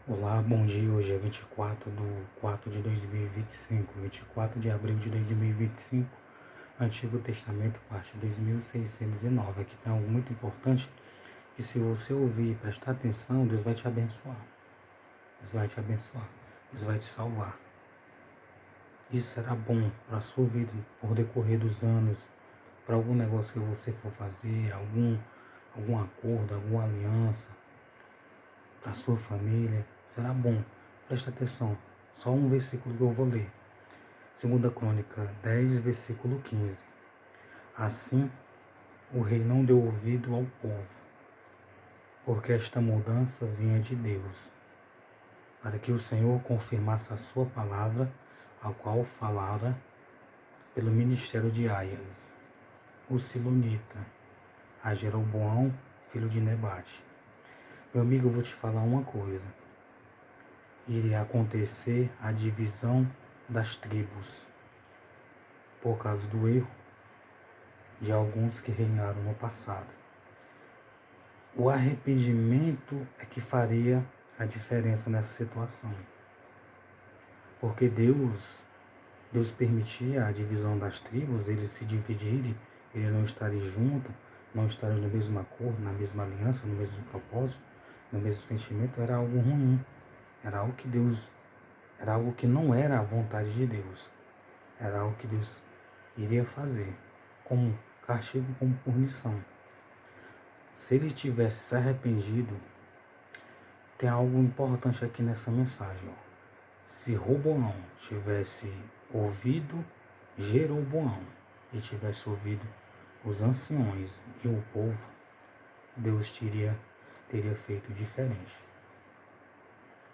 Olá, bom dia. Hoje é 24 de 4 de 2025, 24 de abril de 2025, Antigo Testamento, parte 2609. Aqui tem algo muito importante que, se você ouvir e prestar atenção, Deus vai te abençoar. Deus vai te abençoar. Deus vai te salvar. Isso será bom para a sua vida por decorrer dos anos, para algum negócio que você for fazer, algum acordo, alguma aliança, da sua família, será bom. Presta atenção, só um versículo que eu vou ler. 2 Crônica 10, versículo 15. Assim, o rei não deu ouvido ao povo, porque esta mudança vinha de Deus, para que o Senhor confirmasse a sua palavra, a qual falara pelo ministério de Aias, o Silonita, a Jeroboão, filho de Nebate. Meu amigo, eu vou te falar uma coisa. Iria acontecer a divisão das tribos, por causa do erro de alguns que reinaram no passado. O arrependimento é que faria a diferença nessa situação. Porque Deus permitia a divisão das tribos, eles se dividirem, eles não estarem juntos, não estarem no mesmo acordo, na mesma aliança, no mesmo propósito, no mesmo sentimento, era algo ruim. Era algo que não era a vontade de Deus. Era algo que Deus iria fazer, como castigo, como punição. Se ele tivesse se arrependido, tem algo importante aqui nessa mensagem. Se Roboão tivesse ouvido Jeroboão e tivesse ouvido os anciões e o povo, Deus teria feito diferente.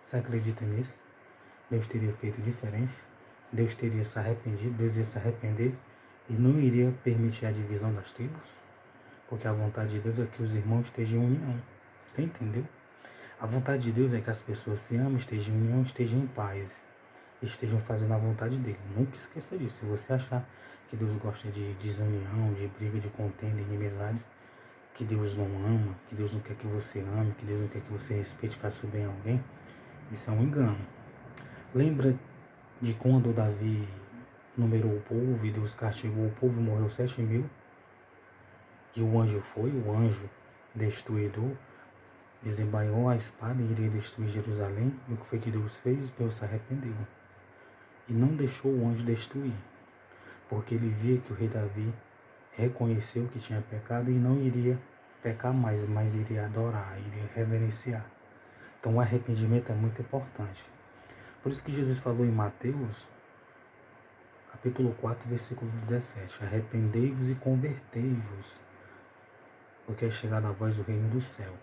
Você acredita nisso? Deus teria feito diferente? Deus teria se arrependido, Deus ia se arrepender e não iria permitir a divisão das tribos? Porque a vontade de Deus é que os irmãos estejam em união. Você entendeu? A vontade de Deus é que as pessoas se amem, estejam em união, estejam em paz, estejam fazendo a vontade dele. Nunca esqueça disso. Se você achar que Deus gosta de desunião, de briga, de contenda, inimizades, que Deus não ama, que Deus não quer que você ame, que Deus não quer que você respeite e faça o bem a alguém, isso é um engano. Lembra de quando Davi numerou o povo e Deus castigou o povo e morreu 7.000? E o anjo destruidor, desembainhou a espada e iria destruir Jerusalém. E o que foi que Deus fez? Deus se arrependeu. E não deixou o anjo destruir. Porque ele via que o rei Davi reconheceu que tinha pecado e não iria pecar mais, mas iria adorar, iria reverenciar. Então o arrependimento é muito importante. Por isso que Jesus falou em Mateus, capítulo 4, versículo 17. Arrependei-vos e convertei-vos, porque é chegado a vós o reino do céu.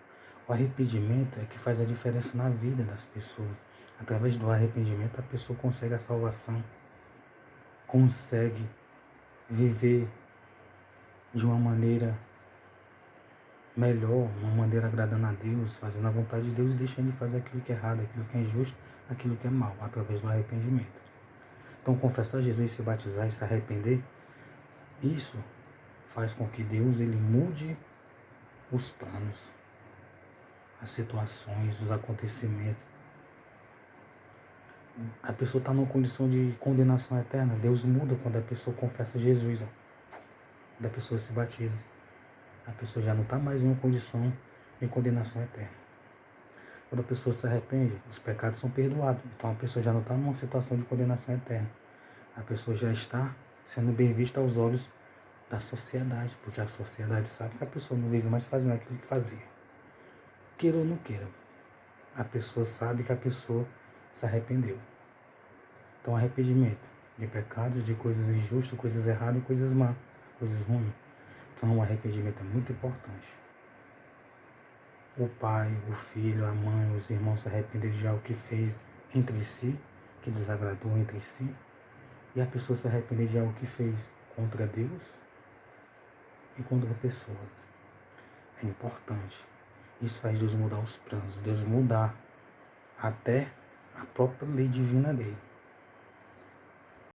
O arrependimento é que faz a diferença na vida das pessoas. Através do arrependimento a pessoa consegue a salvação, consegue viver de uma maneira melhor, uma maneira agradando a Deus, fazendo a vontade de Deus e deixando de fazer aquilo que é errado, aquilo que é injusto, aquilo que é mal, através do arrependimento. Então, confessar Jesus, se batizar e se arrepender, isso faz com que Deus ele mude os planos, as situações, os acontecimentos. A pessoa está numa condição de condenação eterna. Deus muda quando a pessoa confessa Jesus. Quando a pessoa se batiza, a pessoa já não está mais em uma condição de condenação eterna. Quando a pessoa se arrepende, os pecados são perdoados. Então a pessoa já não está numa situação de condenação eterna. A pessoa já está sendo bem vista aos olhos da sociedade, porque a sociedade sabe que a pessoa não vive mais fazendo aquilo que fazia. Queira ou não queira, a pessoa sabe que a pessoa se arrependeu. Então arrependimento de pecados, de coisas injustas, coisas erradas e coisas más, coisas ruins. Então o arrependimento é muito importante. O pai, o filho, a mãe, os irmãos se arrependerem de algo que fez entre si, que desagradou entre si, e a pessoa se arrepender de algo que fez contra Deus e contra pessoas. É importante. Isso faz Deus mudar os planos, Deus mudar até a própria lei divina dele.